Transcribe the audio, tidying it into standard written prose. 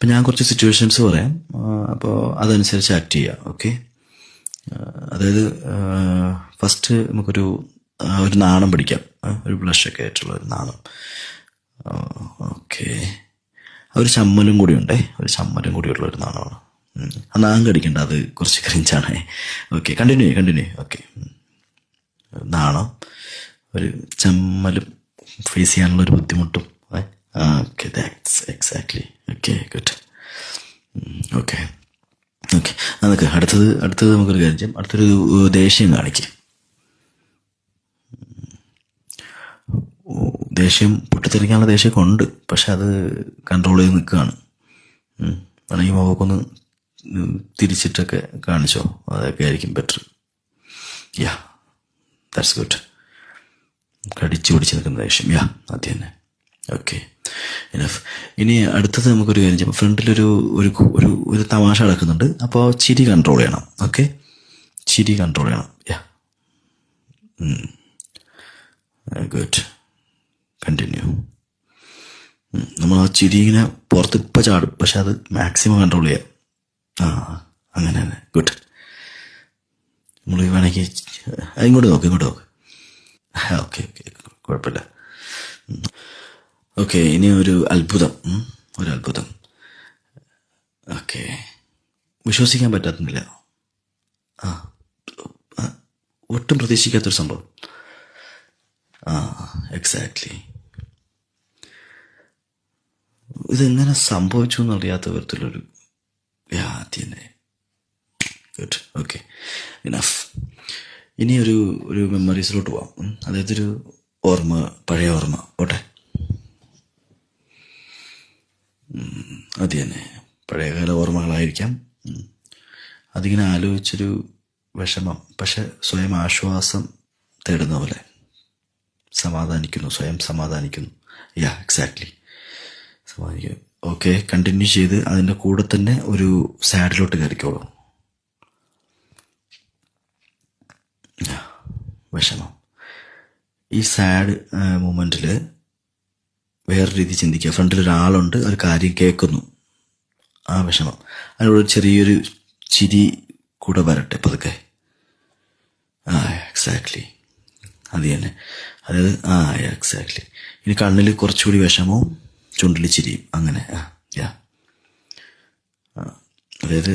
അപ്പം ഞാൻ കുറച്ച് സിറ്റുവേഷൻസ് പറയാം, അപ്പോൾ അതനുസരിച്ച് ആക്ട് ചെയ്യുക. ഓക്കെ, അതായത് ഫസ്റ്റ് നമുക്കൊരു ഒരു നാണം പിടിക്കാം, ഒരു ബ്ലഷൊക്കെ ആയിട്ടുള്ള ഒരു നാണം. ഓക്കെ, ഒരു ചമ്മലും കൂടി ഉണ്ടേ, ഒരു ചമ്മലും കൂടിയുള്ള ഒരു നാണമാണ്. ആ നാം കടിക്കണ്ട, അത് കുറച്ച് ക്രിഞ്ചാണേ. Okay, continue. ഓക്കെ, നാണം, ഒരു ചമ്മലും ഫേസ് ചെയ്യാനുള്ള ഒരു ബുദ്ധിമുട്ടും. Okay, that's exactly. Okay, good. Okay, നമുക്ക് അടുത്തത് നമുക്കൊരു കാര്യം ചെയ്യാം. അടുത്തൊരു ദേഷ്യം കാണിക്കുക. ദേഷ്യം പൊട്ടിത്തെറിക്കാനുള്ള ദേഷ്യമൊക്കെ ഉണ്ട്, പക്ഷെ അത് കൺട്രോൾ ചെയ്ത് നിൽക്കുകയാണ്. വേണമെങ്കിൽ മുഖമൊന്ന് തിരിച്ചിട്ടൊക്കെ കാണിച്ചോ, അതൊക്കെ ആയിരിക്കും ബെറ്റർ. Yeah, that's good. കടിച്ചു പിടിച്ച് നിൽക്കുന്ന ദേഷ്യം, യാ, അത് തന്നെ. Okay, enough. ഇനി അടുത്തത് നമുക്കൊരു കാര്യം ചെയ്യാം. ഫ്രണ്ടിലൊരു ഒരു തമാശ നടക്കുന്നുണ്ട്, അപ്പോൾ ചിരി കൺട്രോൾ ചെയ്യണം. ഓക്കെ, ചിരി കൺട്രോൾ ചെയ്യണം. യാ, ഗുഡ്. കണ്ടിന്യൂ. നമ്മൾ ആ ചിരി ഇങ്ങനെ പുറത്ത് ഇപ്പം ചാടും, പക്ഷെ അത് മാക്സിമം കൺട്രോൾ ചെയ്യാം. അങ്ങനെ തന്നെ. ഗുഡ്. നമ്മൾ വേണമെങ്കിൽ ഇങ്ങോട്ട് നോക്ക്. ഓക്കെ, കുഴപ്പമില്ല. ഓക്കെ, ഇനി ഒരു അത്ഭുതം. ഓക്കെ, വിശ്വസിക്കാൻ പറ്റാത്തുന്നില്ല. ഒട്ടും പ്രതീക്ഷിക്കാത്തൊരു സംഭവം. എക്സാക്ട്ലി. ഇതെങ്ങനെ സംഭവിച്ചു എന്നറിയാത്ത വിധത്തിലൊരു തന്നെ. ഗുഡ്. Okay, enough. ഇനി ഒരു മെമ്മറീസിലോട്ട് പോവാം. അതായത് ഒരു പഴയ ഓർമ്മ പോട്ടെ. അത് തന്നെ, പഴയകാല ഓർമ്മകളായിരിക്കാം. അതിങ്ങനെ ആലോചിച്ചൊരു വിഷമം, പക്ഷെ സ്വയം ആശ്വാസം തേടുന്ന പോലെ സ്വയം സമാധാനിക്കുന്നു. യാ, എക്സാക്ട്ലി, സമാധാനിക്കും. ഓക്കെ, കണ്ടിന്യൂ ചെയ്ത് അതിൻ്റെ കൂടെ തന്നെ ഒരു സാഡിലോട്ട് കയറിക്കോളൂ. വിഷമം. ഈ സാഡ് മൂമെൻറ്റിൽ വേറെ രീതി ചിന്തിക്കുക. ഫ്രണ്ടിൽ ഒരാളുണ്ട്, ഒരു കാര്യം കേൾക്കുന്നു, ആ വിഷമം. അതിനോട് ചെറിയൊരു ചിരി കൂടെ വരട്ടെ പതുക്കെ. എക്സാക്ട്ലി, അത് തന്നെ. അതായത് എക്സാക്ട്ലി. ഇനി കണ്ണിൽ കുറച്ചുകൂടി വിഷമവും ചുണ്ടിൽ ചിരിയും, അങ്ങനെ. അതായത്